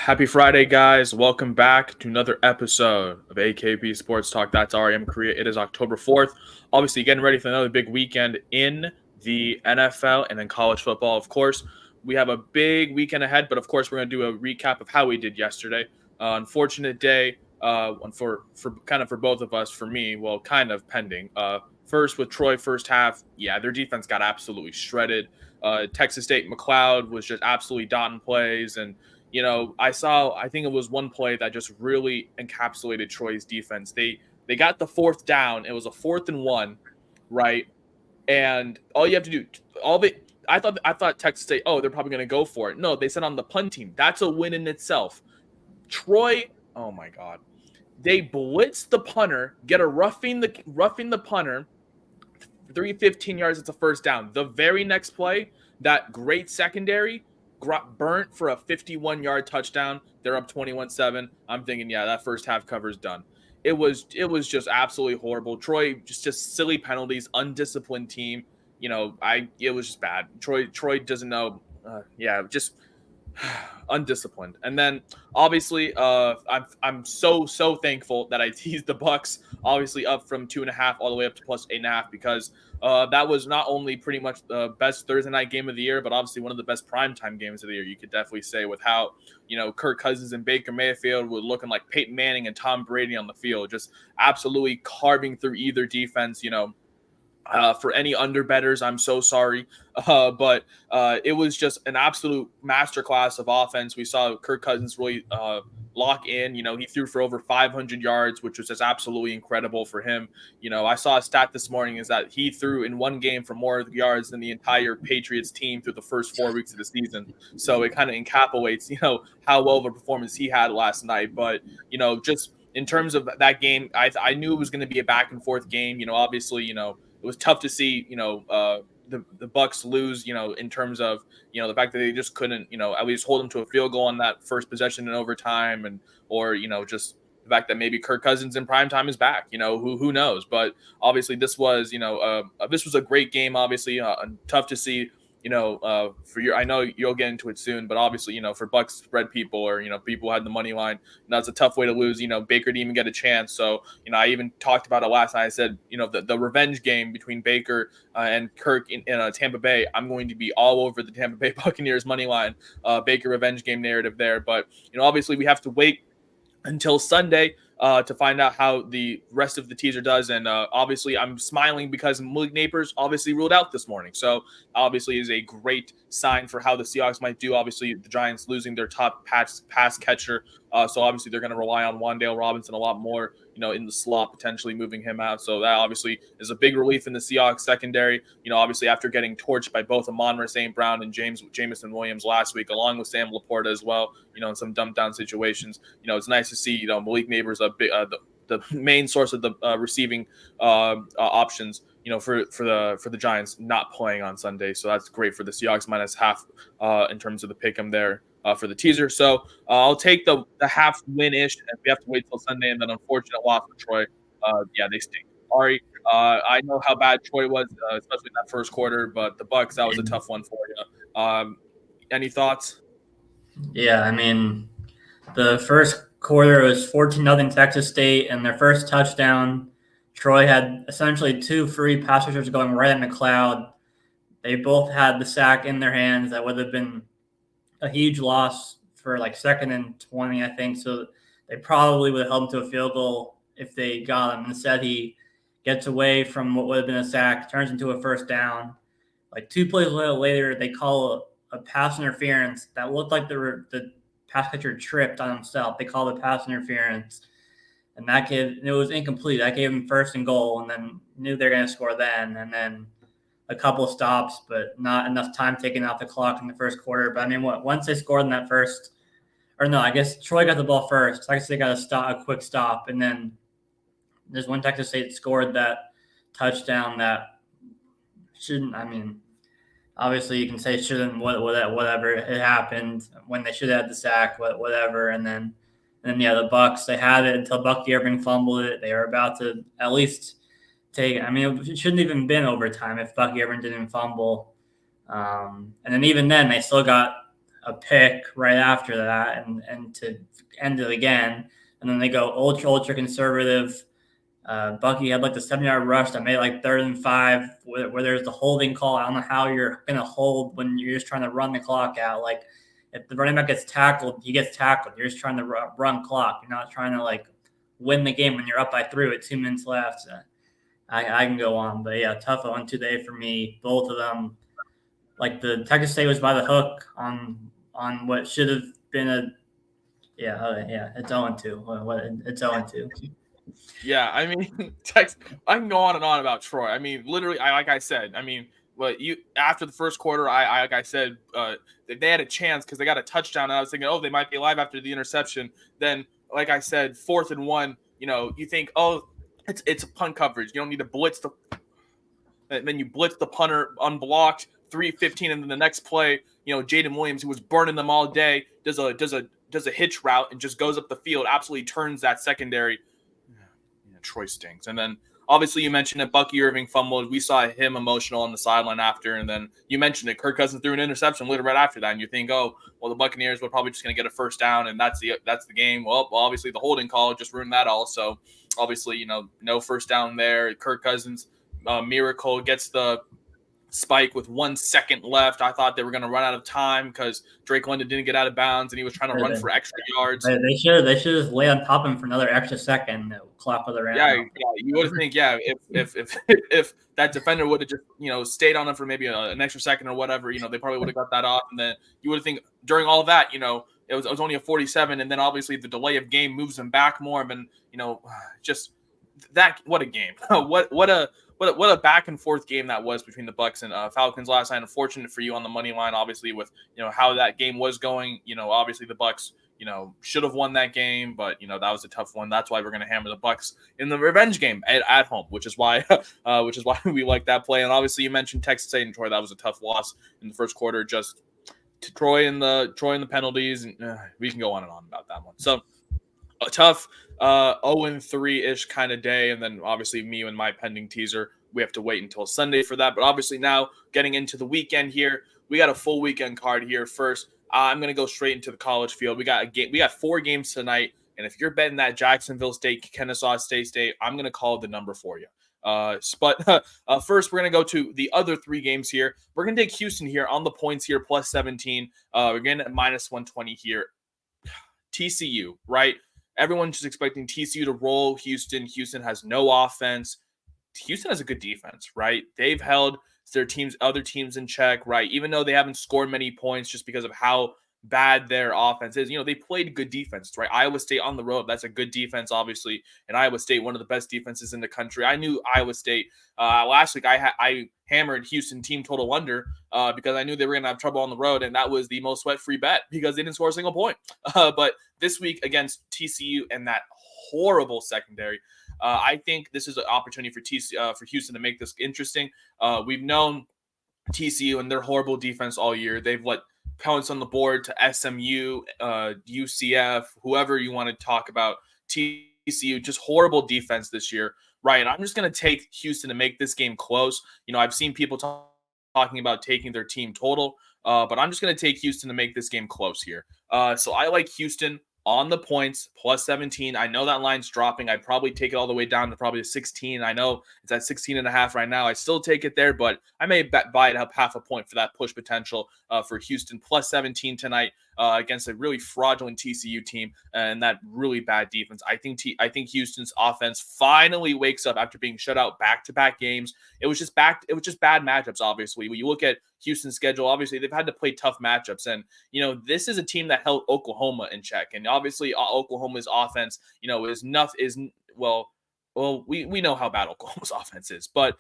Happy Friday, guys. Welcome back to another episode of AKP Sports Talk. That's REM Korea. It is October 4th. Obviously, getting ready for another big weekend in the NFL and in college football. Of course, we have a big weekend ahead, but of course, we're going to do a recap of how we did yesterday. Unfortunate day for both of us. For me, well, kind of pending. First with Troy, first half, yeah, their defense got absolutely shredded. Texas State McLeod was just absolutely dotting plays, and I think it was one play that just really encapsulated Troy's defense. They got the fourth down. It was a 4th and 1, right? And all you have to do, I thought Texas State, oh, they're probably going to go for it. No, they said on the punt team. That's a win in itself. Troy, oh my God. They blitz the punter, get a roughing the punter, 315 yards, it's a first down. The very next play, that great secondary got burnt for a 51-yard touchdown. They're up 21-7. I'm thinking, yeah, that first half cover's done. It was just absolutely horrible. Troy just silly penalties, undisciplined team. It was just bad. Troy doesn't know. Just undisciplined. And then obviously, I'm so thankful that I teased the Bucks. Obviously, up from 2.5 all the way up to plus 8.5 because that was not only pretty much the best Thursday night game of the year, but obviously one of the best primetime games of the year. You could definitely say with how Kirk Cousins and Baker Mayfield were looking like Peyton Manning and Tom Brady on the field, just absolutely carving through either defense. For any underbetters, I'm so sorry. But it was just an absolute masterclass of offense. We saw Kirk Cousins really lock in. He threw for over 500 yards, which was just absolutely incredible for him. I saw a stat this morning is that he threw in one game for more yards than the entire Patriots team through the first 4 weeks of the season. So it kind of encapsulates, how well of a performance he had last night. But, just in terms of that game, I knew it was going to be a back and forth game. Obviously, it was tough to see, the Bucks lose, in terms of, the fact that they just couldn't, at least hold them to a field goal on that first possession in overtime or just the fact that maybe Kirk Cousins in primetime is back, who knows? But obviously this was, this was a great game, obviously, tough to see, I know you'll get into it soon, but obviously, for Bucks spread people or, people who had the money line, that's a tough way to lose. Baker didn't even get a chance. So, I even talked about it last night. I said, the revenge game between Baker and Kirk in Tampa Bay, I'm going to be all over the Tampa Bay Buccaneers money line, Baker revenge game narrative there. But, obviously we have to wait until Sunday to find out how the rest of the teaser does. And obviously I'm smiling because Malik Neighbors obviously ruled out this morning. So obviously is a great sign for how the Seahawks might do. Obviously the Giants losing their top pass catcher. So obviously they're going to rely on Wan'Dale Robinson a lot more, in the slot, potentially moving him out. So that obviously is a big relief in the Seahawks secondary. Obviously after getting torched by both Amon-Ra St. Brown and Jameson Williams last week, along with Sam Laporta as well, in some dump down situations. It's nice to see, Malik Neighbors the main source of the receiving options, for the Giants not playing on Sunday. So that's great for the Seahawks -0.5 in terms of the pick'em there for the teaser. So I'll take the half win-ish, and we have to wait till Sunday. And then unfortunate loss for Troy. They stink. Sorry. I know how bad Troy was, especially in that first quarter, but the Bucks, that was a tough one for you. Any thoughts? Yeah, I mean, the first quarter was 14-0 Texas State, and their first touchdown, Troy had essentially 2 free pass rushers going right at McLeod. They both had the sack in their hands. That would have been a huge loss for like 2nd and 20, I think. So they probably would have held him to a field goal if they got him. Instead, he gets away from what would have been a sack, turns into a first down. Like 2 plays later, they call a pass interference that looked like the pass catcher tripped on himself. They called it pass interference, and it was incomplete. That gave him 1st and goal, and then knew they're going to score then, and then a couple of stops, but not enough time taken off the clock in the first quarter. But I mean, once they scored in that first, or no, I guess Troy got the ball first. I guess they got a quick stop, and then there's when Texas State scored that touchdown that shouldn't. I mean, obviously you can say shouldn't, whatever. It happened when they should have had the sack, whatever. And then the Bucks, they had it until Bucky Irving fumbled it. They were about to at least take. I mean, it shouldn't even been overtime if Bucky Irving didn't fumble. And then even then, they still got a pick right after that and to end it again. And then they go ultra conservative. Bucky had like the 7-yard rush that made it like 3rd and 5 where there's the holding call. I don't know how you're going to hold when you're just trying to run the clock out. Like if the running back gets tackled, he gets tackled. You're just trying to run clock. You're not trying to like win the game when you're up by 3 with 2 minutes left. I can go on, but yeah, tough 0-2 today for me. Both of them, like the Texas State was by the hook on what should have been a it's 0-2. It's 0-2. Yeah, I mean, I can go on and on about Troy. I mean, literally, like I said, I mean, but you after the first quarter, I like I said, they had a chance because they got a touchdown, and I was thinking, oh, they might be alive after the interception. Then, like I said, 4th and 1, you think, oh, it's a punt coverage. You don't need to blitz and then you blitz the punter unblocked, 3-15, and then the next play, Jaden Williams, who was burning them all day, does a hitch route and just goes up the field, absolutely turns that secondary. Troy stinks. And then obviously you mentioned that Bucky Irving fumbled. We saw him emotional on the sideline after, and then you mentioned it. Kirk Cousins threw an interception literally right after that, and you think, oh, well, the Buccaneers were probably just going to get a first down, and that's the game. Well, obviously the holding call just ruined that all. So obviously, no first down there. Kirk Cousins, miracle, gets the spike with 1 second left. I thought they were going to run out of time because Drake London didn't get out of bounds, and he was trying to run for extra yards. They should just lay on top of him for another extra second. Clap of the round. Yeah, you would think, if that defender would have just stayed on him for maybe an extra second or whatever, they probably would have got that off, and then you would think during all of that, it was only a 47, and then obviously the delay of game moves him back more, and just that, what a game, what a back and forth game that was between the Bucs and Falcons last night. Unfortunate for you on the money line, obviously, with how that game was going. Obviously the Bucs should have won that game, but that was a tough one. That's why we're going to hammer the Bucs in the revenge game at home, which is why we like that play. And obviously you mentioned Texas A&M, Troy. That was a tough loss in the first quarter, just to Troy and the penalties, and we can go on and on about that one. So a tough 0-3-ish kind of day, and then obviously me and my pending teaser, we have to wait until Sunday for that. But obviously now getting into the weekend here, we got a full weekend card here. First, I'm going to go straight into the college field. We got 4 games tonight, and if you're betting that Jacksonville State, Kennesaw State, I'm going to call the number for you. But first, we're going to go to the other 3 games here. We're going to take Houston here on the points here, plus 17. We're getting at minus 120 here. TCU, right? Everyone's just expecting TCU to roll Houston. Houston has no offense. Houston has a good defense, right? They've held other teams in check, right? Even though they haven't scored many points just because of how bad their offense is. They played good defense, right? Iowa State on the road, that's a good defense, obviously. And Iowa State, one of the best defenses in the country. I knew Iowa State last week. I hammered Houston team total under because I knew they were going to have trouble on the road, and that was the most sweat-free bet because they didn't score a single point. But this week against TCU and that horrible secondary, I think this is an opportunity for Houston to make this interesting. We've known TCU and their horrible defense all year. They've let points on the board to SMU, UCF, whoever you want to talk about. TCU, just horrible defense this year, right? And I'm just going to take Houston to make this game close. I've seen people talking about taking their team total, but I'm just going to take Houston to make this game close here. So I like Houston on the points, plus 17. I know that line's dropping. I'd probably take it all the way down to probably 16. I know it's at 16.5 right now. I still take it there, but I may buy it up half a point for that push potential for Houston, plus 17 tonight against a really fraudulent TCU team and that really bad defense. I think Houston's offense finally wakes up after being shut out back-to-back games. It was just bad matchups, obviously. When you look at Houston's schedule, obviously they've had to play tough matchups, and this is a team that held Oklahoma in check, and obviously Oklahoma's offense we know how bad Oklahoma's offense is, but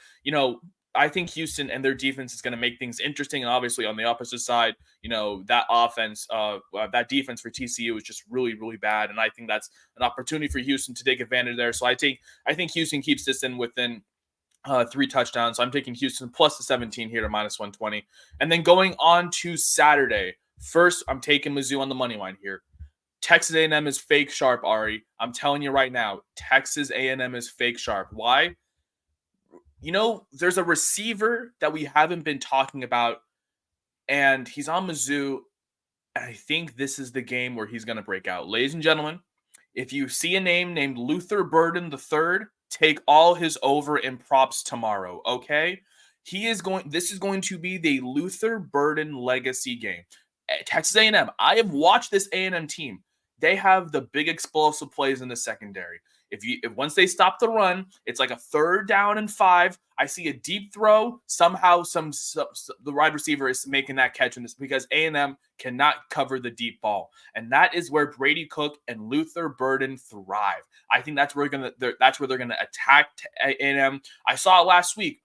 I think Houston and their defense is going to make things interesting. And obviously on the opposite side, that offense, that defense for TCU is just really, really bad. And I think that's an opportunity for Houston to take advantage there. So I think Houston keeps this within 3 touchdowns. So I'm taking Houston plus the 17 here to minus 120. And then going on to Saturday, first I'm taking Mizzou on the money line here. Texas A&M is fake sharp, Ari. I'm telling you right now, Texas A&M is fake sharp. Why? There's a receiver that we haven't been talking about, and he's on Mizzou, And I think this is the game where he's going to break out. Ladies and gentlemen, if you see a name named Luther Burden III, take all his over in props tomorrow, okay? This is going to be the Luther Burden legacy game. Texas A&M, I have watched this A&M team. They have the big explosive plays in the secondary. If once they stop the run, it's like a 3rd down and 5. I see a deep throw. Somehow, the wide receiver is making that catch in this because A&M cannot cover the deep ball, and that is where Brady Cook and Luther Burden thrive. I think that's where they're gonna attack A&M. I saw it last week,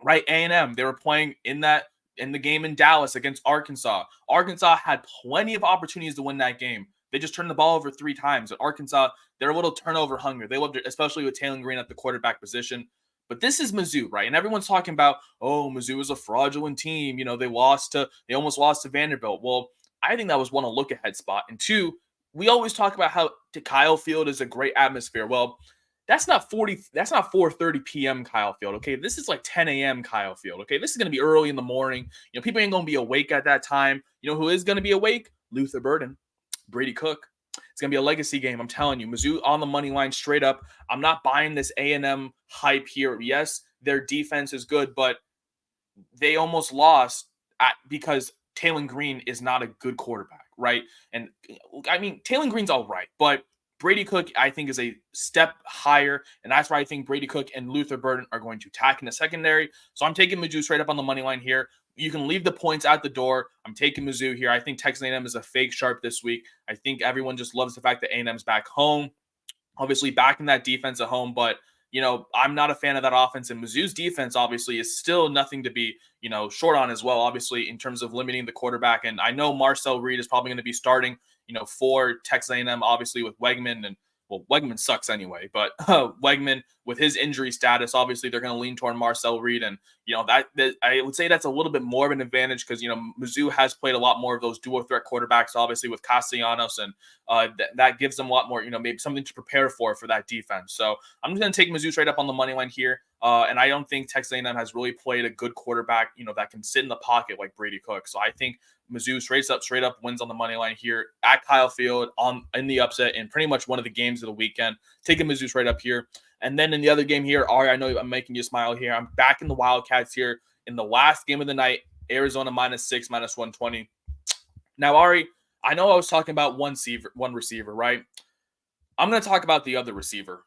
right? A&M, they were playing in the game in Dallas against Arkansas. Arkansas had plenty of opportunities to win that game. They just turned the ball over 3 times. At Arkansas, they're a little turnover hungry. They loved it, especially with Taylor Green at the quarterback position. But this is Mizzou, right? And everyone's talking about, oh, Mizzou is a fraudulent team. They almost lost to Vanderbilt. Well, I think that was one, a look ahead spot. And 2, we always talk about how Kyle Field is a great atmosphere. Well, that's not 4:30 p.m. Kyle Field. Okay, this is like 10 a.m. Kyle Field. Okay, this is going to be early in the morning. People ain't going to be awake at that time. Who is going to be awake? Luther Burden, Brady Cook. It's going to be a legacy game. I'm telling you, Mizzou on the money line straight up. I'm not buying this A&M hype here. Yes, their defense is good, but they almost lost because Taylor Green is not a good quarterback, right? And I mean, Taylor Green's all right, but Brady Cook, I think, is a step higher, and that's why I think Brady Cook and Luther Burden are going to attack in the secondary. So I'm taking Mizzou straight up on the money line here. You can leave the points at the door. I'm taking Mizzou here. I think Texas A&M is a fake sharp this week. I think everyone just loves the fact that A&M's back home, obviously back in that defense at home, but I'm not a fan of that offense, and Mizzou's defense obviously is still nothing to be, short on as well, obviously, in terms of limiting the quarterback. And I know Marcel Reed is probably going to be starting, for Texas A&M, obviously with Wegman, and well, Wegman sucks anyway, but Wegman with his injury status, obviously they're going to lean toward Marcel Reed, and that I would say that's a little bit more of an advantage because Mizzou has played a lot more of those dual threat quarterbacks, obviously with Castellanos, and that gives them a lot more, maybe something to prepare for that defense. So I'm just going to take Mizzou straight up on the money line here, and I don't think Texas A&M has really played a good quarterback, that can sit in the pocket like Brady Cook. So I think Mizzou straight up wins on the money line here at Kyle Field in the upset in pretty much one of the games of the weekend. Taking Mizzou straight up here. And then in the other game here, Ari, I know I'm making you smile here. I'm back in the Wildcats here in the last game of the night. Arizona -6, -120. Now, Ari, I know I was talking about one receiver, right? I'm going to talk about the other receiver.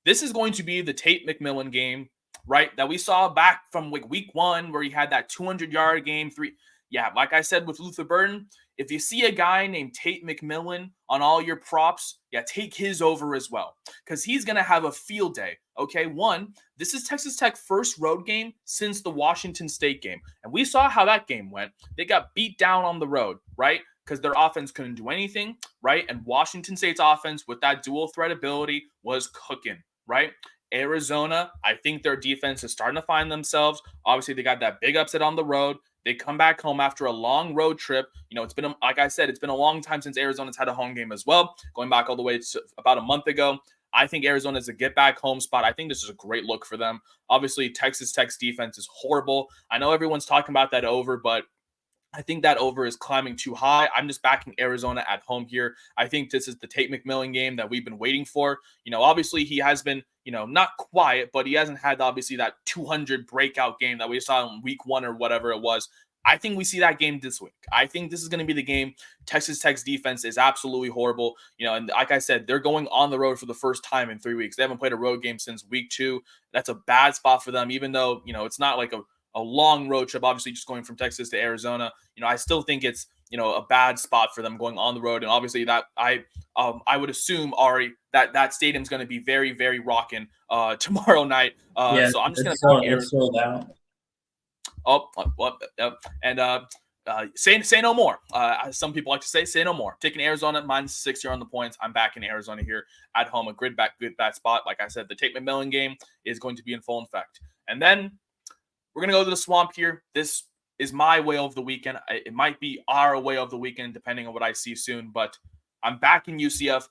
This is going to be the Tate McMillan game, right? That we saw back from like week 1 where he had that 200-yard game, 3. Yeah, like I said with Luther Burden, if you see a guy named Tate McMillan on all your props, take his over as well because he's going to have a field day. Okay, 1, this is Texas Tech first road game since the Washington State game, and we saw how that game went. They got beat down on the road, right? Because their offense couldn't do anything, right? And Washington State's offense with that dual threat ability was cooking, right? Arizona, I think their defense is starting to find themselves. Obviously, they got that big upset on the road. They come back home after a long road trip. It's been, like I said, it's been a long time since Arizona's had a home game as well, going back all the way to about a month ago. I think Arizona is a get back home spot. I think this is a great look for them. Obviously, Texas Tech's defense is horrible. I know everyone's talking about that over, but I think that over is climbing too high. I'm just backing Arizona at home here. I think this is the Tate McMillan game that we've been waiting for. Obviously he has been, not quiet, but he hasn't had obviously that 200 breakout game that we saw in week 1 or whatever it was. I think we see that game this week. I think this is going to be the game. Texas Tech's defense is absolutely horrible. And like I said, they're going on the road for the first time in 3 weeks. They haven't played a road game since week 2. That's a bad spot for them, even though, it's not like a long road trip, obviously just going from Texas to Arizona. I still think it's, a bad spot for them going on the road. And obviously that I would assume, Ari, that stadium's going to be very, very rocking tomorrow night. So I'm just going to sold out. Say no more. Some people like to say no more. Taking Arizona -6 here on the points. I'm back in Arizona here at home. A good bad spot. Like I said, the Tate McMillan game is going to be in full effect. And then we're going to go to the Swamp here. This is my whale of the weekend. It might be our whale of the weekend, depending on what I see soon. But I'm back in UCF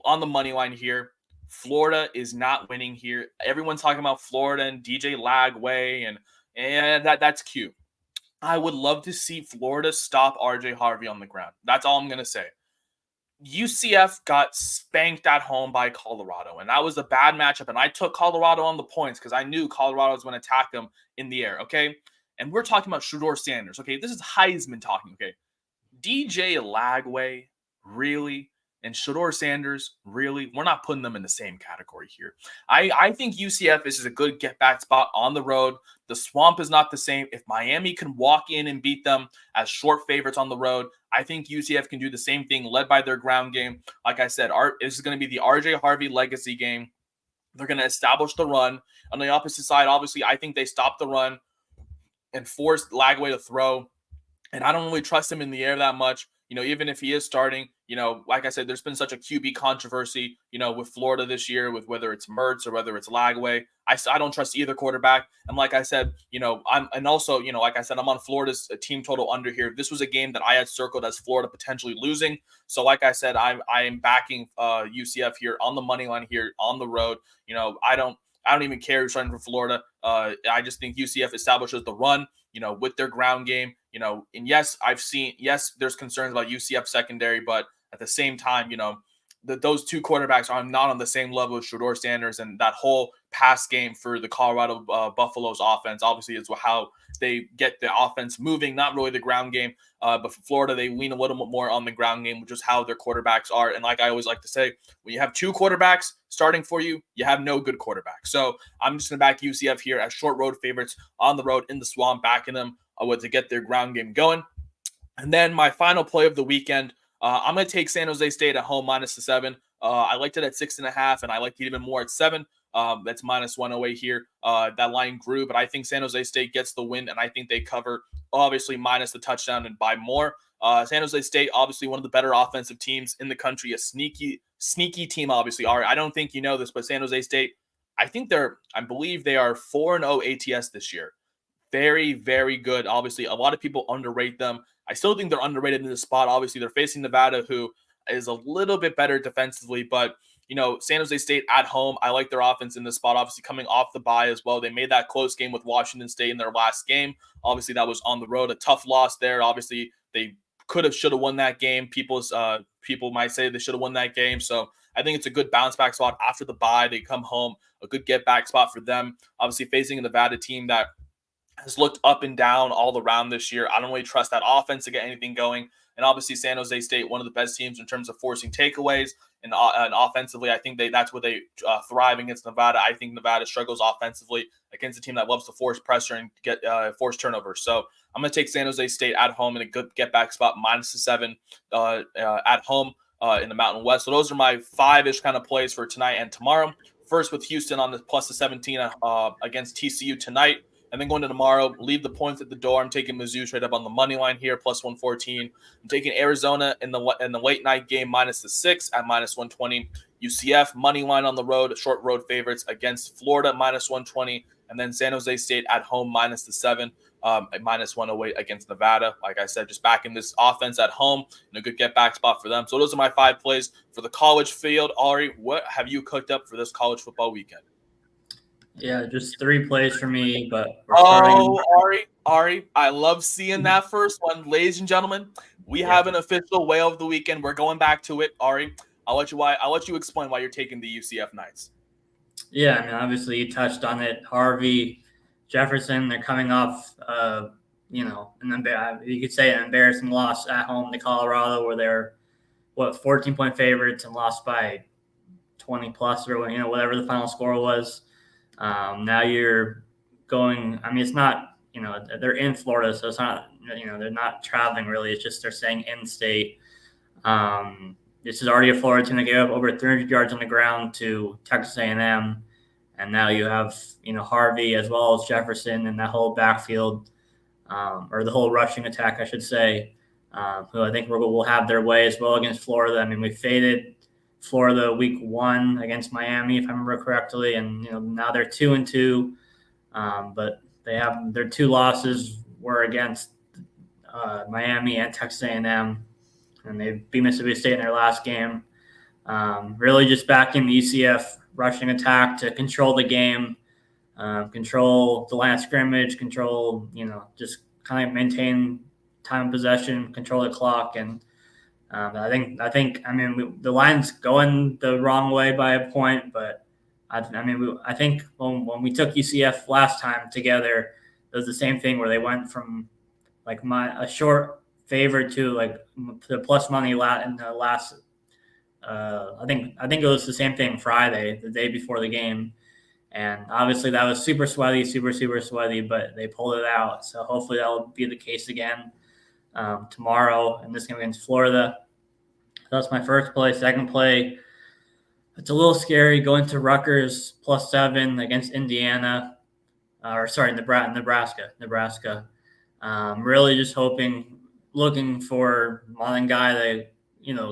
on the money line here. Florida is not winning here. Everyone's talking about Florida and DJ Lagway, and that's cute. I would love to see Florida stop RJ Harvey on the ground. That's all I'm going to say. UCF got spanked at home by Colorado, and that was a bad matchup. And I took Colorado on the points because I knew Colorado was going to attack them in the air, okay? And we're talking about Shedeur Sanders, okay? This is Heisman talking, okay? DJ Lagway, really? And Shedeur Sanders, really? We're not putting them in the same category here. I think UCF is a good get-back spot on the road. The Swamp is not the same. If Miami can walk in and beat them as short favorites on the road, I think UCF can do the same thing, led by their ground game. Like I said, this is going to be the RJ Harvey legacy game. They're going to establish the run. On the opposite side, obviously, I think they stop the run and force Lagway to throw. And I don't really trust him in the air that much. Even if he is starting, like I said, there's been such a QB controversy, with Florida this year, with whether it's Mertz or whether it's Lagway. I don't trust either quarterback. And like I said, like I said, I'm on Florida's team total under here. This was a game that I had circled as Florida potentially losing. So like I said, I am backing UCF here on the money line here on the road. I don't even care who's starting for Florida. I just think UCF establishes the run, with their ground game, and yes, there's concerns about UCF secondary, but at the same time, those two quarterbacks are not on the same level as Shedeur Sanders, and that whole pass game for the Colorado Buffaloes offense obviously is how they get the offense moving, not really the ground game. But for Florida, they lean a little bit more on the ground game, which is how their quarterbacks are. And like I always like to say, when you have two quarterbacks starting for you, you have no good quarterback. So I'm just going to back UCF here as short road favorites on the road in the Swamp, backing them to get their ground game going. And then my final play of the weekend, I'm going to take San Jose State at home -7. I liked it at 6.5, and I liked it even more at 7. That's -108 here. That line grew, but I think San Jose State gets the win, and I think they cover, obviously, minus the touchdown and by more. San Jose State, obviously, one of the better offensive teams in the country, a sneaky team, obviously. All right, I don't think you know this, but San Jose State, I believe they are 4-0 ATS this year. Very, very good. Obviously, a lot of people underrate them. I still think they're underrated in this spot. Obviously, they're facing Nevada, who is a little bit better defensively, but San Jose State at home, I like their offense in this spot. Obviously, coming off the bye as well. They made that close game with Washington State in their last game. Obviously, that was on the road, a tough loss there. Obviously, they should have won that game. People might say they should have won that game. So I think it's a good bounce back spot after the bye. They come home, a good get back spot for them. Obviously, facing a Nevada team that has looked up and down all around this year. I don't really trust that offense to get anything going. And obviously, San Jose State, one of the best teams in terms of forcing takeaways. And offensively, I think that's where they thrive against Nevada. I think Nevada struggles offensively against a team that loves to force pressure and get force turnovers. So I'm going to take San Jose State at home in a good get-back spot, -7 at home in the Mountain West. So those are my 5-ish kind of plays for tonight and tomorrow. First with Houston on the +17 against TCU tonight. And then going to tomorrow, leave the points at the door. I'm taking Mizzou straight up on the money line here, +114. I'm taking Arizona in the late night game, -6 at -120. UCF money line on the road, short road favorites against Florida, -120. And then San Jose State at home, -7, at -108 against Nevada. Like I said, just backing this offense at home and a good get back spot for them. So those are my 5 plays for the college field. Ari, what have you cooked up for this college football weekend? Yeah, just 3 plays for me, but we're starting. Ari, I love seeing that first one. Ladies and gentlemen, we have an official whale of the weekend. We're going back to it. Ari, I'll let you explain why you're taking the UCF Knights. Yeah, I mean, obviously you touched on it. Harvey, Jefferson, they're coming off, you could say an embarrassing loss at home to Colorado, where they're 14-point favorites and lost by 20 plus or whatever the final score was. Now you're going. I mean, it's not. They're in Florida, so it's not. They're not traveling really. It's just they're staying in state. This is already a Florida team that gave up over 300 yards on the ground to Texas A&M, and now you have Harvey as well as Jefferson and that whole backfield, or the whole rushing attack, I should say, who I think will have their way as well against Florida. I mean, we faded Florida week 1 against Miami, if I remember correctly, and now they're 2-2, but they have their 2 losses were against Miami and Texas A&M, and they beat Mississippi State in their last game. Really just backing the UCF rushing attack to control the game, control the line of scrimmage, control just kind of maintain time of possession, control the clock, and I mean, the line's going the wrong way by a point, but I think when we took UCF last time together, it was the same thing where they went from like a short favorite to like the plus money in the last. I think it was the same thing Friday, the day before the game, and obviously that was super sweaty, super sweaty, but they pulled it out. So hopefully that will be the case again tomorrow in this game against Florida. That's my first play. Second play, it's a little scary going to Rutgers +7 against Indiana, or sorry, Nebraska. Really just looking for Guy to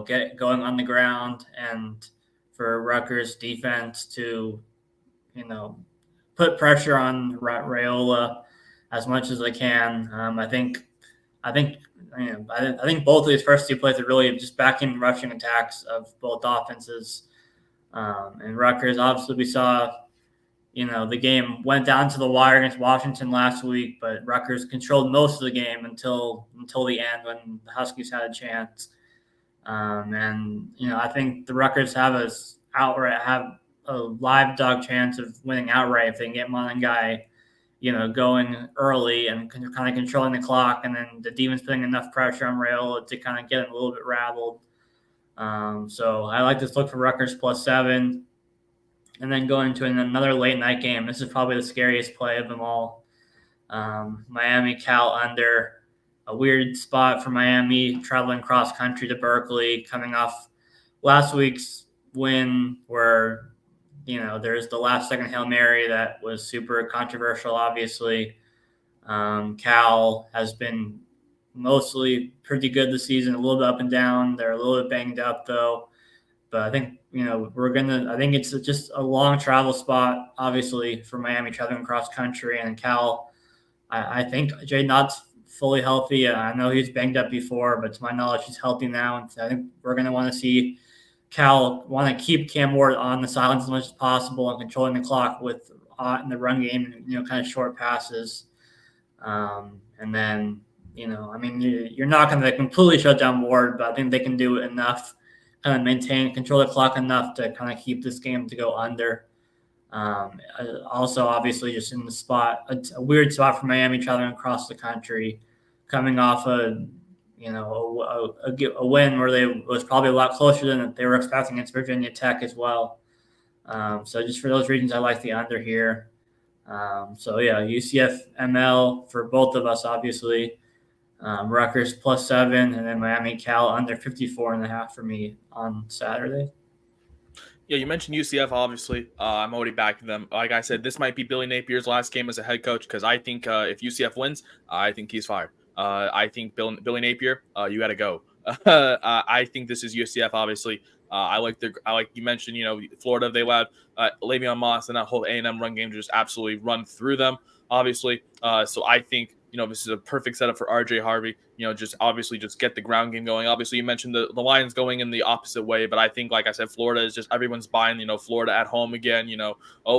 get going on the ground, and for Rutgers defense to put pressure on Raiola as much as they can. I think I think both of these first two plays are really just backing rushing attacks of both offenses. And Rutgers, obviously, we saw the game went down to the wire against Washington last week, but Rutgers controlled most of the game until the end when the Huskies had a chance. And I think the Rutgers have a live dog chance of winning outright if they can get Guy going early and kind of controlling the clock, and then the defense putting enough pressure on Raiola to kind of get him a little bit rattled. So I like this look for Rutgers +7. And then going to another late night game. This is probably the scariest play of them all. Miami Cal under. A weird spot for Miami, traveling cross country to Berkeley, coming off last week's win where there's the last second Hail Mary that was super controversial, obviously. Cal has been mostly pretty good this season, a little bit up and down. They're a little bit banged up, though. But I think, I think it's just a long travel spot, obviously, for Miami traveling cross country. And Cal, I think Jay Knott's fully healthy. I know he's banged up before, but to my knowledge, he's healthy now. And I think we're going to want to see Cal want to keep Cam Ward on the sidelines as much as possible and controlling the clock with in the run game, kind of short passes. And then, you're not going to completely shut down Ward, but I think they can do enough, kind of control the clock enough to kind of keep this game to go under. Also, obviously, just in the spot, a weird spot for Miami traveling across the country, coming off a win where they was probably a lot closer than they were expecting against Virginia Tech as well. So just for those reasons, I like the under here. So yeah, UCF ML for both of us, obviously. Rutgers +7, and then Miami Cal under 54.5 for me on Saturday. Yeah, you mentioned UCF, obviously. I'm already backing them. Like I said, this might be Billy Napier's last game as a head coach because I think if UCF wins, I think he's fired. I think Billy Napier, you got to go. I think this is UCF, obviously. I like you mentioned, Florida, they allowed Le'Veon Moss and that whole A&M run game to just absolutely run through them, obviously. So I think this is a perfect setup for RJ Harvey. Just obviously just get the ground game going. Obviously, you mentioned the Lions going in the opposite way, but I think, like I said, Florida is just everyone's buying, Florida at home again.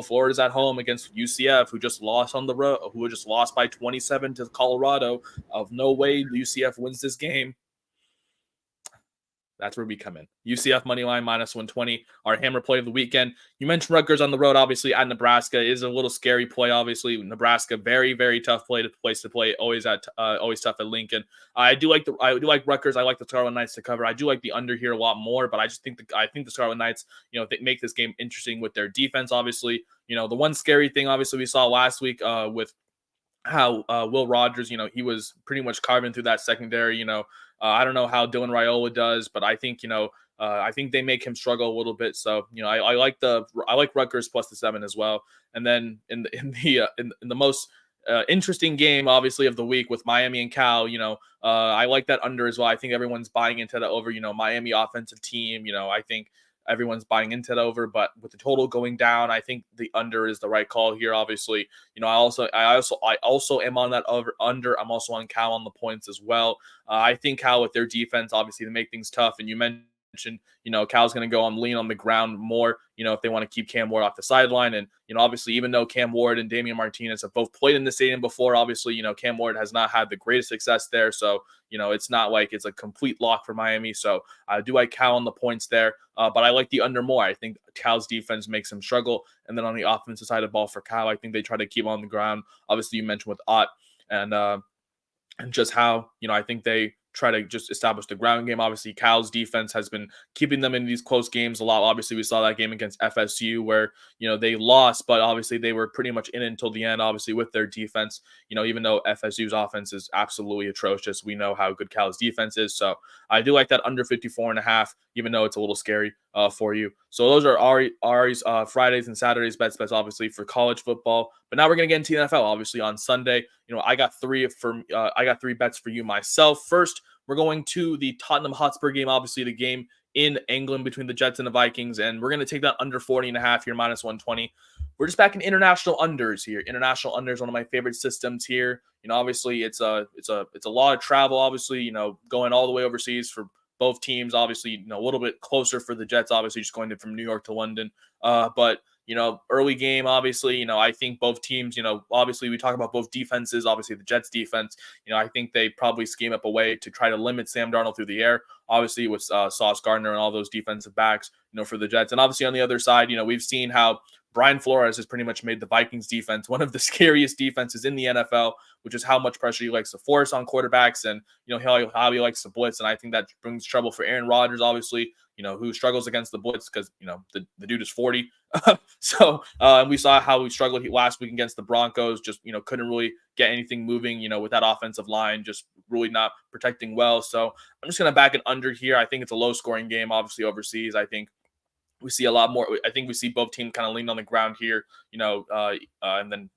Florida's at home against UCF, who just lost on the road, who just lost by 27 to Colorado. Of no way UCF wins this game. That's where we come in. UCF money line -120. Our hammer play of the weekend. You mentioned Rutgers on the road, obviously at Nebraska is a little scary play. Obviously, Nebraska very tough place to play. Always tough at Lincoln. I do like Rutgers. I like the Scarlet Knights to cover. I do like the under here a lot more, but I think the Scarlet Knights, they make this game interesting with their defense. Obviously, the one scary thing obviously we saw last week with how Will Rogers, he was pretty much carving through that secondary. I don't know how Dylan Raiola does, but I think I think they make him struggle a little bit. So I like Rutgers +7 as well. And then in the most interesting game, obviously, of the week with Miami and Cal, I like that under as well. I think everyone's buying into the over. Miami offensive team. I think everyone's buying into that over, but with the total going down, I think the under is the right call here. Obviously, I also am on that over under. I'm also on Cal on the points as well. I think Cal with their defense, obviously, to make things tough. And you mentioned Cal's going to go on lean on the ground more, if they want to keep Cam Ward off the sideline. And, obviously, even though Cam Ward and Damian Martinez have both played in the stadium before, obviously, Cam Ward has not had the greatest success there. So, it's not like it's a complete lock for Miami. So I do like Cal on the points there, but I like the under more. I think Cal's defense makes him struggle. And then on the offensive side of the ball for Cal, I think they try to keep on the ground. Obviously, you mentioned with Ott and just how, I think they try to just establish the ground game. Obviously, Cal's defense has been keeping them in these close games a lot. Obviously, we saw that game against FSU where, they lost, but obviously they were pretty much in it until the end, obviously, with their defense. Even though FSU's offense is absolutely atrocious, we know how good Cal's defense is. So I do like that under 54.5, even though it's a little scary for you. So those are Ari's Fridays and Saturdays bets obviously for college football. But now we're gonna get into the NFL. Obviously on Sunday, I got three bets for you myself. First, we're going to the Tottenham Hotspur game. Obviously, the game in England between the Jets and the Vikings, and we're gonna take that under 40.5 here, minus 120. We're just back in international unders here. International unders, one of my favorite systems here. Obviously it's a lot of travel. Obviously, going all the way overseas for both teams. Obviously, a little bit closer for the Jets. Obviously, just going from New York to London. But early game, obviously, I think both teams, obviously we talk about both defenses. Obviously, the Jets defense, I think they probably scheme up a way to try to limit Sam Darnold through the air. Obviously, with Sauce Gardner and all those defensive backs, for the Jets. And obviously on the other side, we've seen how Brian Flores has pretty much made the Vikings defense one of the scariest defenses in the NFL, which is how much pressure he likes to force on quarterbacks and, how he likes to blitz. And I think that brings trouble for Aaron Rodgers, obviously, who struggles against the blitz because, the dude is 40. So we saw how he struggled last week against the Broncos, just, couldn't really get anything moving, with that offensive line, just really not protecting well. So I'm just going to back it under here. I think it's a low scoring game, obviously overseas. I think we see a lot more. I think we see both teams kind of lean on the ground here, and then,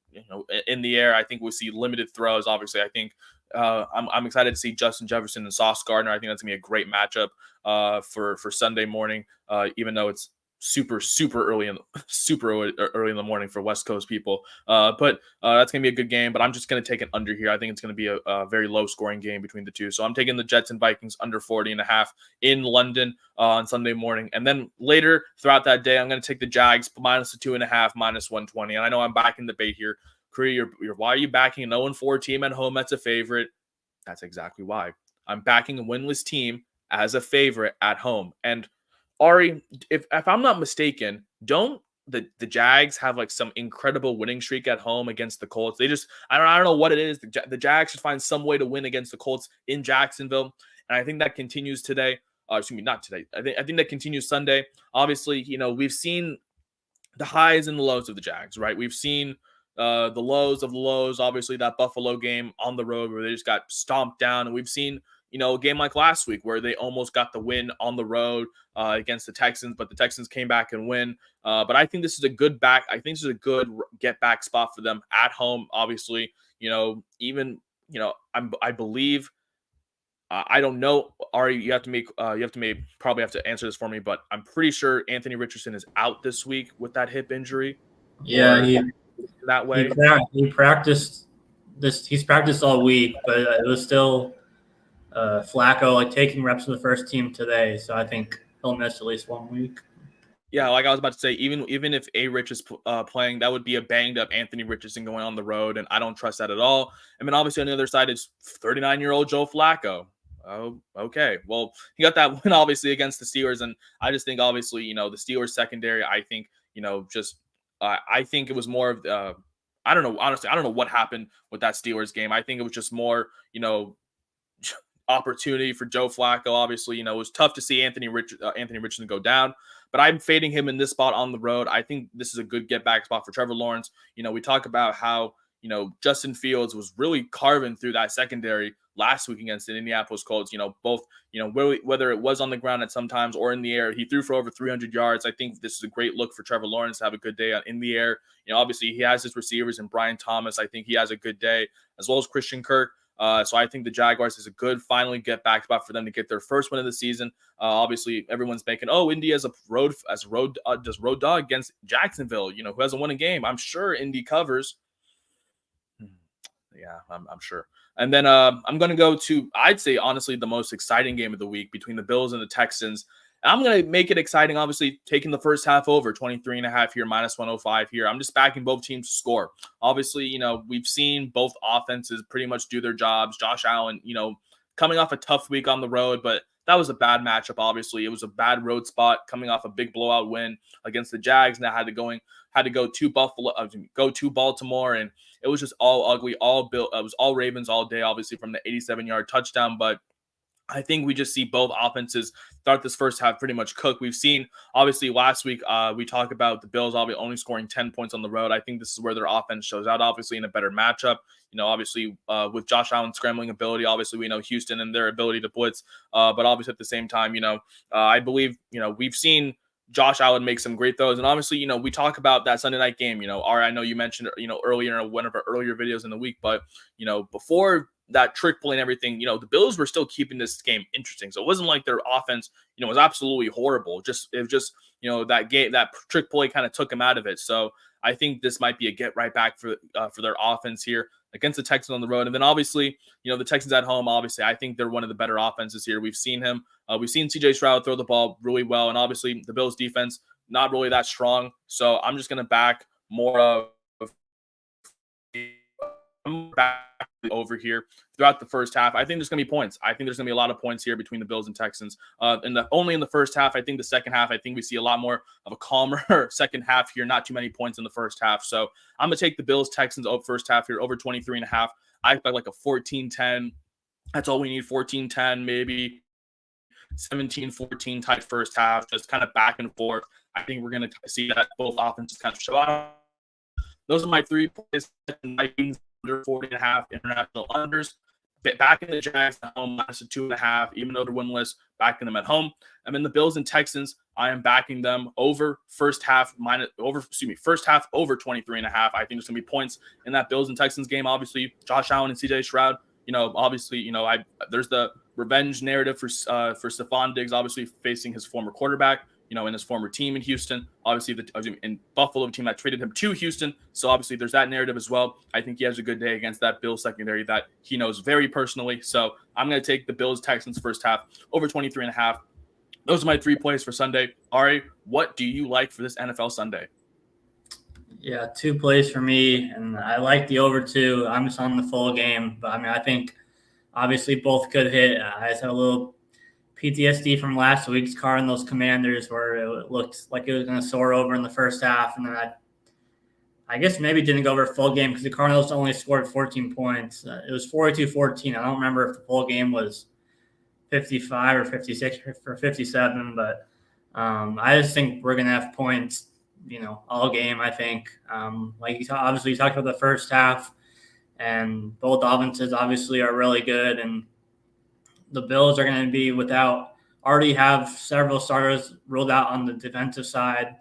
in the air, I think we see limited throws. Obviously, I think I'm excited to see Justin Jefferson and Sauce Gardner. I think that's gonna be a great matchup for Sunday morning, even though it's super early in the morning for West Coast people. But that's gonna be a good game. But I'm just gonna take an under here. I think it's gonna be a very low scoring game between the two. So I'm taking the Jets and Vikings under 40.5 in London on Sunday morning. And then later throughout that day, I'm gonna take the Jags minus the 2.5, minus 120. And I know I'm backing the bait here. Curry, why are you backing an 0-4 team at home that's a favorite? That's exactly why. I'm backing a winless team as a favorite at home. And Ari, if I'm not mistaken, don't the Jags have like some incredible winning streak at home against the Colts? They just I don't know what it is. The Jags should find some way to win against the Colts in Jacksonville, and I think that continues today. Excuse me, not today. I think that continues Sunday. Obviously, we've seen the highs and the lows of the Jags, right? We've seen the lows of the lows. Obviously, that Buffalo game on the road where they just got stomped down, and we've seen a game like last week where they almost got the win on the road against the Texans, but the Texans came back and win. But I think this is a good get back spot for them at home. Obviously, I believe. I don't know, Ari. You have to probably have to answer this for me, but I'm pretty sure Anthony Richardson is out this week with that hip injury. Yeah, that way. He practiced this. He's practiced all week, but it was still Flacco taking reps for the first team today. So I think he'll miss at least 1 week. Yeah, like I was about to say, even if A-Rich is playing, that would be a banged up Anthony Richardson going on the road, and I don't trust that at all. I mean, obviously on the other side is 39-year-old Joe Flacco. Oh, okay. Well, he got that win obviously against the Steelers, and I just think obviously the Steelers secondary. I think I think it was more of I don't know. Honestly, I don't know what happened with that Steelers game. I think it was just more opportunity for Joe Flacco. Obviously, it was tough to see Anthony Richardson go down, but I'm fading him in this spot on the road. I think this is a good get back spot for Trevor Lawrence. We talk about how Justin Fields was really carving through that secondary last week against the Indianapolis Colts. Both whether it was on the ground at sometimes or in the air, he threw for over 300 yards. I think this is a great look for Trevor Lawrence to have a good day in the air. Obviously he has his receivers and Brian Thomas. I think he has a good day, as well as Christian Kirk. So I think the Jaguars is a good finally get back spot for them to get their first win of the season. Obviously, everyone's making, Indy as a road dog against Jacksonville, who hasn't won a game. I'm sure Indy covers. Yeah, I'm sure. And then I'm going to go to, I'd say, honestly, the most exciting game of the week between the Bills and the Texans. And I'm going to make it exciting, obviously, taking the first half over 23.5 here, minus 105 here. I'm just backing both teams to score. Obviously, we've seen both offenses pretty much do their jobs. Josh Allen, coming off a tough week on the road, but that was a bad matchup, obviously. It was a bad road spot coming off a big blowout win against the Jags, and that had to go to Baltimore, and it was just all ugly, all built. It was all Ravens all day, obviously, from the 87-yard touchdown. But I think we just see both offenses start this first half pretty much cook. We've seen, obviously, last week we talked about the Bills only scoring 10 points on the road. I think this is where their offense shows out, obviously, in a better matchup. Obviously, with Josh Allen's scrambling ability, obviously, we know Houston and their ability to blitz. But obviously, at the same time, I believe, we've seen Josh Allen make some great throws. And obviously, we talk about that Sunday night game. Ari, I know you mentioned, earlier in one of our earlier videos in the week, but, before that trick play and everything, the Bills were still keeping this game interesting. So it wasn't like their offense, was absolutely horrible. It was just, that trick play kind of took them out of it. So I think this might be a get right back for their offense here against the Texans on the road. And then obviously, the Texans at home, obviously, I think they're one of the better offenses here. We've seen CJ Stroud throw the ball really well. And obviously the Bills defense, not really that strong. So I'm just going to back more of over here throughout the first half. I think there's going to be points. I think there's going to be a lot of points here between the Bills and Texans. Only in the first half. I think the second half, I think we see a lot more of a calmer second half here. Not too many points in the first half. So I'm going to take the Bills Texans first half here over 23.5. I expect like a 14-10. That's all we need. 14-10, maybe 17-14 type first half, just kind of back and forth. I think we're going to see that both offenses kind of show out. Those are my 3 plays. Vikings under 40.5, international unders. Back in the Jags at home, minus a 2.5, even though they're winless, backing them at home. And then the Bills and Texans, I am backing them over first half over 23.5. I think there's gonna be points in that Bills and Texans game. Obviously, Josh Allen and CJ Stroud. There's the revenge narrative for Stephon Diggs, obviously facing his former quarterback, in his former team in Houston. Obviously, in Buffalo, the team that traded him to Houston. So obviously, there's that narrative as well. I think he has a good day against that Bills secondary that he knows very personally. So I'm going to take the Bills Texans first half over 23.5. Those are my 3 plays for Sunday. Ari, what do you like for this NFL Sunday? Yeah, 2 plays for me, and I like the over 2. I'm just on the full game, but I think obviously both could hit. I just had a little PTSD from last week's Cardinals Commanders where it looked like it was going to soar over in the first half, and then I guess maybe didn't go over full game because the Cardinals only scored 14 points. It was 42-14. I don't remember if the full game was 55 or 56 or 57, but I just think we're going to have points, all game, I think. Obviously you talked about the first half, and both offenses obviously are really good, and the Bills are going to be already have several starters ruled out on the defensive side.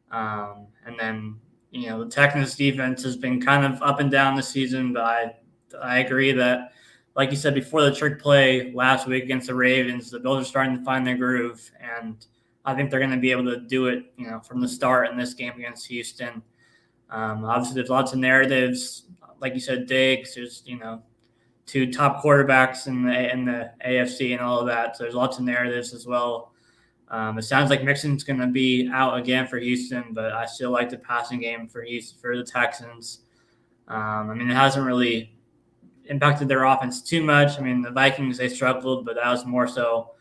And then, the Texans defense has been kind of up and down this season, but I agree that, like you said, before the trick play last week against the Ravens, the Bills are starting to find their groove, and I think they're going to be able to do it, from the start in this game against Houston. Obviously, there's lots of narratives. Like you said, Diggs, there's, 2 top quarterbacks in the AFC and all of that. So there's lots of narratives as well. It sounds like Mixon's going to be out again for Houston, but I still like the passing game for the Texans. It hasn't really impacted their offense too much. The Vikings, they struggled, but that was more so,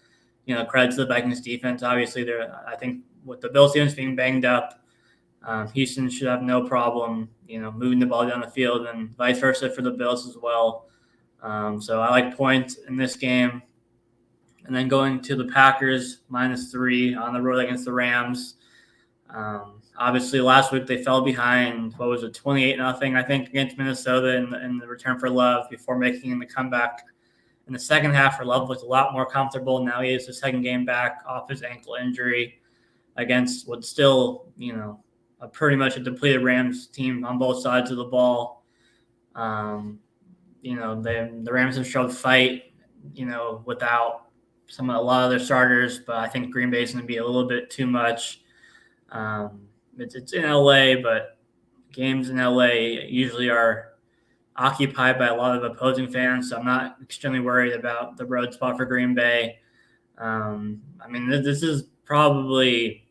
credit to the Vikings defense. Obviously, I think with the Bills defense being banged up, Houston should have no problem, moving the ball down the field, and vice versa for the Bills as well. So I like points in this game. And then going to the Packers, -3 on the road against the Rams. Obviously, last week they fell behind, 28-0, I think, against Minnesota in the return for Love before making the comeback. In the second half, for Love looked a lot more comfortable. Now he is his second game back off his ankle injury against what's still, pretty much a depleted Rams team on both sides of the ball. The Rams have showed fight, without a lot of their starters, but I think Green Bay is going to be a little bit too much. It's in LA, but games in LA usually are occupied by a lot of opposing fans, so I'm not extremely worried about the road spot for Green Bay. I mean, this is probably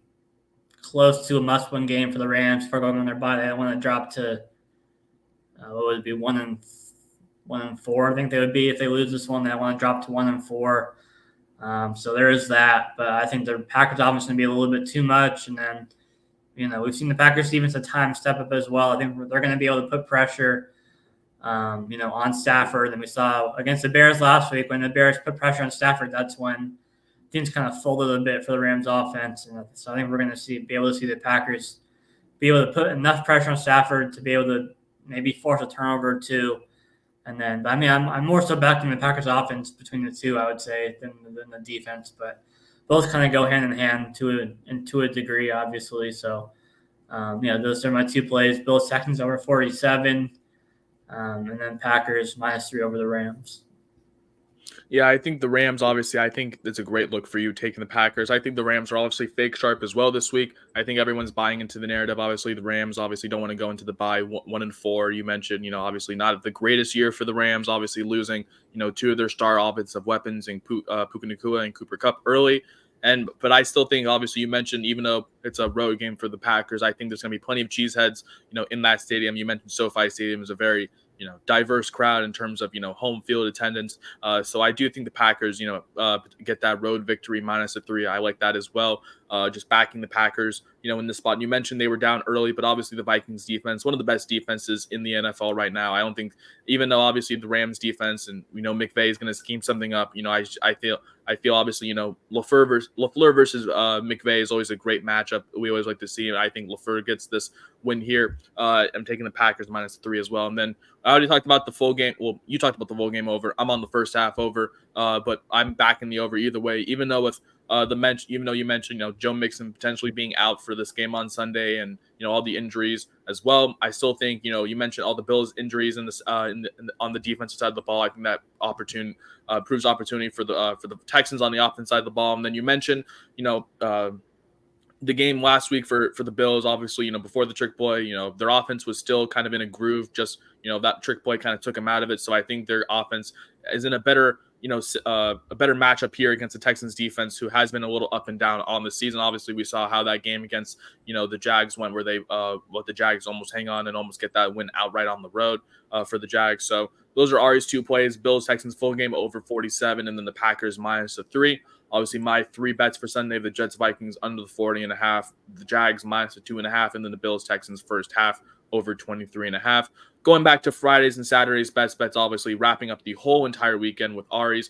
close to a must-win game for the Rams before going on their bye. They don't want to drop to what would it be 1-4. I think they would be if they lose this one. They want to drop to 1-4. So there is that, but I think the Packers offense is going to be a little bit too much. And then, we've seen the Packers defense at times step up as well. I think they're going to be able to put pressure, on Stafford. And we saw against the Bears last week when the Bears put pressure on Stafford. That's when things kind of folded a bit for the Rams offense. And so I think we're going to be able to see the Packers be able to put enough pressure on Stafford to be able to maybe force a turnover or two. And then, I mean, I'm more so backing the Packers offense between the two, I would say, than the defense. But both kind of go hand in hand to a degree, obviously. So, those are my two plays. Bills Texans over 47, and then Packers -3 over the Rams. Yeah, I think the Rams, obviously, I think it's a great look for you taking the Packers. I think the Rams are obviously fake sharp as well this week. I think everyone's buying into the narrative. Obviously, the Rams obviously don't want to go into the bye 1-4. You mentioned, obviously not the greatest year for the Rams, obviously losing, two of their star offensive weapons in Puka Nacua and Cooper Kupp early. But I still think, obviously, you mentioned, even though it's a road game for the Packers, I think there's going to be plenty of cheeseheads, in that stadium. You mentioned SoFi Stadium is a very, diverse crowd in terms of, home field attendance. So I do think the Packers, get that road victory -3. I like that as well. Just backing the Packers, in the spot. And you mentioned they were down early, but obviously the Vikings defense, one of the best defenses in the NFL right now. I don't think, even though obviously the Rams defense and, McVay is going to scheme something up, I feel obviously, LaFleur versus McVay is always a great matchup. We always like to see. And I think LaFleur gets this win here. I'm taking the Packers -3 as well. And then I already talked about the full game. Well, you talked about the full game over. I'm on the first half over, but I'm backing the over either way. Even though with even though you mentioned, Joe Mixon potentially being out for this game on Sunday, and all the injuries as well, I still think you mentioned all the Bills injuries in this on the defensive side of the ball. I think that proves opportunity for the Texans on the offense side of the ball. And then you mentioned the game last week for the Bills, obviously, before the trick play, their offense was still kind of in a groove. Just, that trick play kind of took them out of it. So I think their offense is in a better matchup here against the Texans defense, who has been a little up and down on the season. Obviously, we saw how that game against, the Jags went, where they let the Jags almost hang on and almost get that win outright on the road for the Jags. So those are Ari's two plays: Bills Texans full game over 47, and then the Packers -3. Obviously, my three bets for Sunday: the Jets Vikings under the 40.5, the Jags -2.5, and then the Bills Texans first half over 23.5. Going back to Fridays and Saturdays best bets, obviously wrapping up the whole entire weekend with Ari's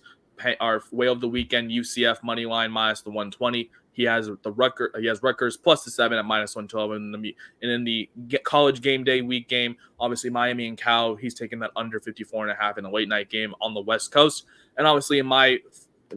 our whale of the weekend UCF money line -120. He has Rutgers +7 at -112, and in the college game day week game, obviously Miami and Cal, he's taking that under 54.5 in a late night game on the West Coast. And obviously in my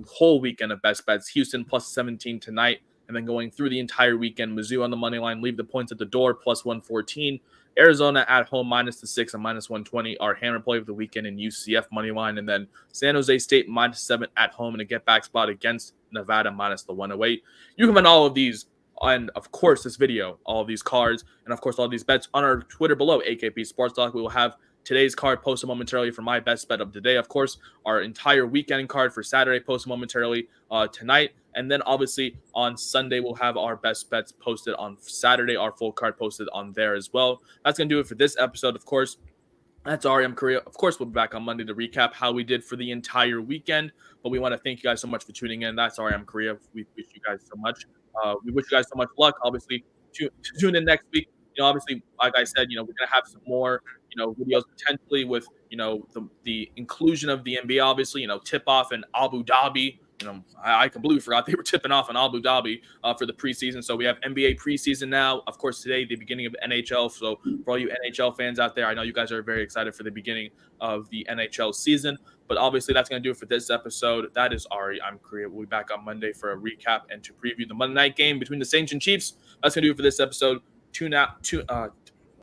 whole weekend of best bets, Houston +17 tonight, and then going through the entire weekend, Mizzou on the money line, leave the points at the door +114. Arizona at home -6 and -120, our hammer play of the weekend in UCF money line, and then San Jose State -7 at home in a get back spot against Nevada -108. You can find all of these, and of course this video, all of these cards, and of course all these bets on our Twitter below, AKP Sports Talk. We will have today's card posted momentarily for my best bet of the day. Of course, our entire weekend card for Saturday posted momentarily tonight. And then obviously on Sunday, we'll have our best bets posted on Saturday, our full card posted on there as well. That's going to do it for this episode. Of course, that's REM Korea. Of course, we'll be back on Monday to recap how we did for the entire weekend. But we want to thank you guys so much for tuning in. That's REM Korea. We wish you guys so much. We wish you guys so much luck. Obviously, tune in next week. Obviously, like I said, we're going to have some more, videos potentially with, the inclusion of the NBA, obviously, tip off in Abu Dhabi. I completely forgot they were tipping off in Abu Dhabi for the preseason. So we have NBA preseason now. Of course, today, the beginning of NHL. So for all you NHL fans out there, I know you guys are very excited for the beginning of the NHL season. But obviously, that's going to do it for this episode. That is Ari. I'm Korea. We'll be back on Monday for a recap and to preview the Monday night game between the Saints and Chiefs. That's going to do it for this episode. Tune